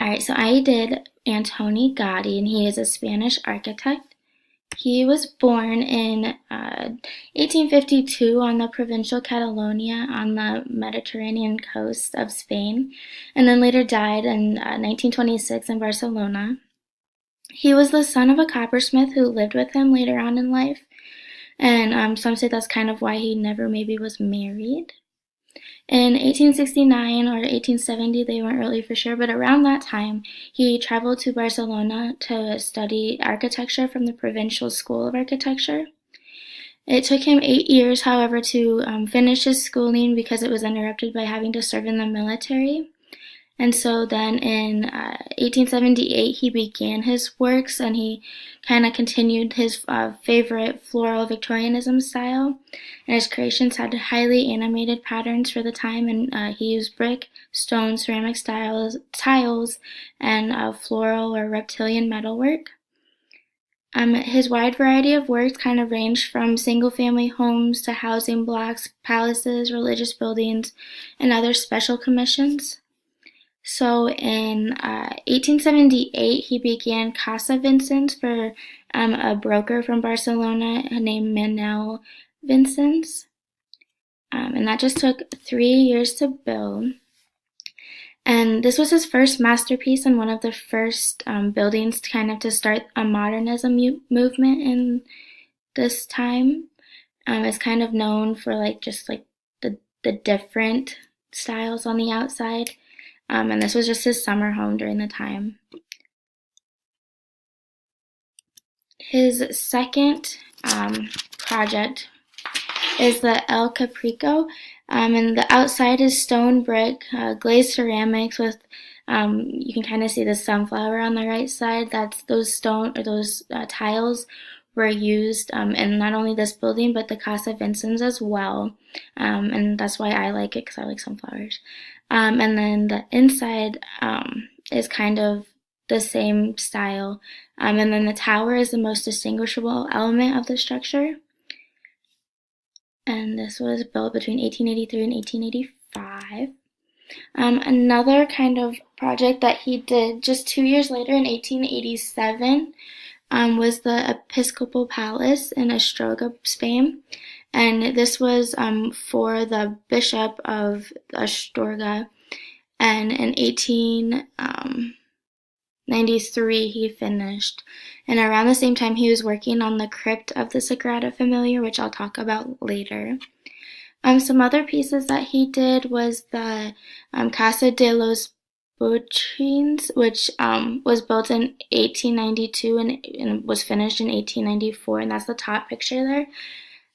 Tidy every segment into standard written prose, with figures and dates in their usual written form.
All right, so I did Antoni Gaudi, and he is a Spanish architect. He was born in 1852 on the provincial Catalonia on the Mediterranean coast of Spain, and then later died in 1926 in Barcelona. He was the son of a coppersmith who lived with him later on in life, and some say that's kind of why he never maybe was married. In 1869 or 1870, they weren't really for sure, but around that time, he traveled to Barcelona to study architecture from the Provincial School of Architecture. It took him 8 years, however, to finish his schooling because it was interrupted by having to serve in the military. And so then in 1878, he began his works, and he kind of continued his favorite floral Victorianism style. And his creations had highly animated patterns for the time, and he used brick, stone, ceramic tiles, and floral or reptilian metalwork. His wide variety of works kind of ranged from single-family homes to housing blocks, palaces, religious buildings, and other special commissions. So in 1878, he began Casa Vicens for a broker from Barcelona named Manuel Vicens. And that just took 3 years to build. And this was his first masterpiece and one of the first buildings to start a modernism movement in this time. It's kind of known for just the different styles on the outside. And this was just his summer home during the time. His second project is the El Caprico, and the outside is stone brick, glazed ceramics with, you can kind of see the sunflower on the right side. That's those tiles were used in not only this building but the Casa Vicens as well, and that's why I like it because I like sunflowers. And then the inside is kind of the same style, and then the tower is the most distinguishable element of the structure. And this was built between 1883 and 1885. Another kind of project that he did just 2 years later in 1887 was the Episcopal Palace in Astorga, Spain. And this was for the Bishop of Astorga. And in 1893 he finished. And around the same time he was working on the crypt of the Sagrada Familia, which I'll talk about later. Some other pieces that he did was the Casa de los Boutrines, which was built in 1892 and was finished in 1894, and that's the top picture there.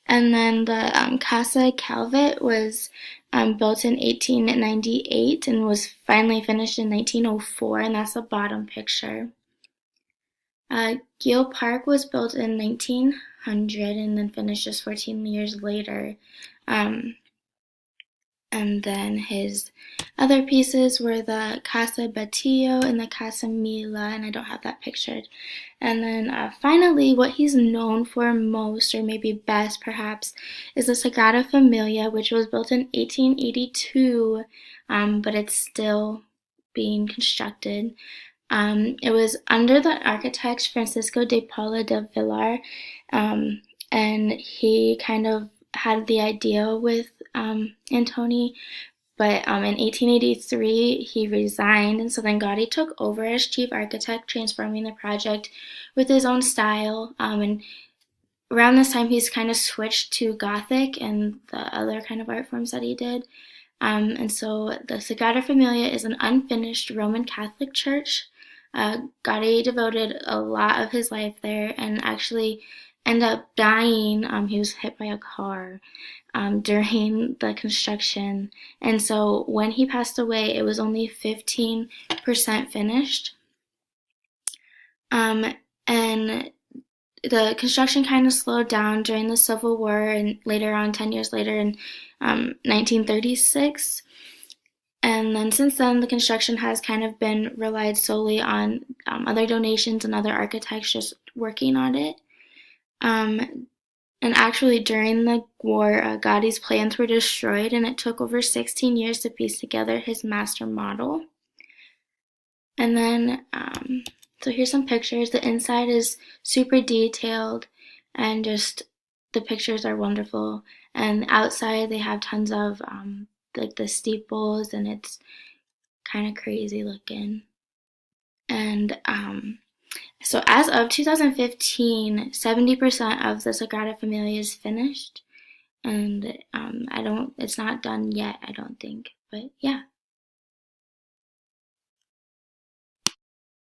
And then the Casa Calvet was built in 1898 and was finally finished in 1904, and that's the bottom picture. Gill Park was built in 1900 and then finished just 14 years later. And then his other pieces were the Casa Batillo and the Casa Mila, and I don't have that pictured. And then finally, what he's known for most, or maybe best perhaps, is the Sagrada Familia, which was built in 1882, but it's still being constructed. It was under the architect Francisco de Paula de Villar, and he kind of had the idea with Antoni, but in 1883 he resigned, and so then Gaudi took over as chief architect, transforming the project with his own style. And around this time he's kind of switched to Gothic and the other kind of art forms that he did. And so the Sagrada Familia is an unfinished Roman Catholic church. Gaudi devoted a lot of his life there and actually ended up dying. He was hit by a car during the construction, and so when he passed away it was only 15% finished. And the construction kind of slowed down during the Civil War and later on, 10 years later in 1936. And then since then, the construction has kind of been relied solely on other donations and other architects just working on it. And actually, during the war, Gaudi's plans were destroyed, and it took over 16 years to piece together his master model. And then, so here's some pictures. The inside is super detailed and just the pictures are wonderful. And outside they have tons of like the steeples and it's kind of crazy looking. And so as of 2015, 70% of the Sagrada Familia is finished. And it's not done yet, I don't think. But yeah.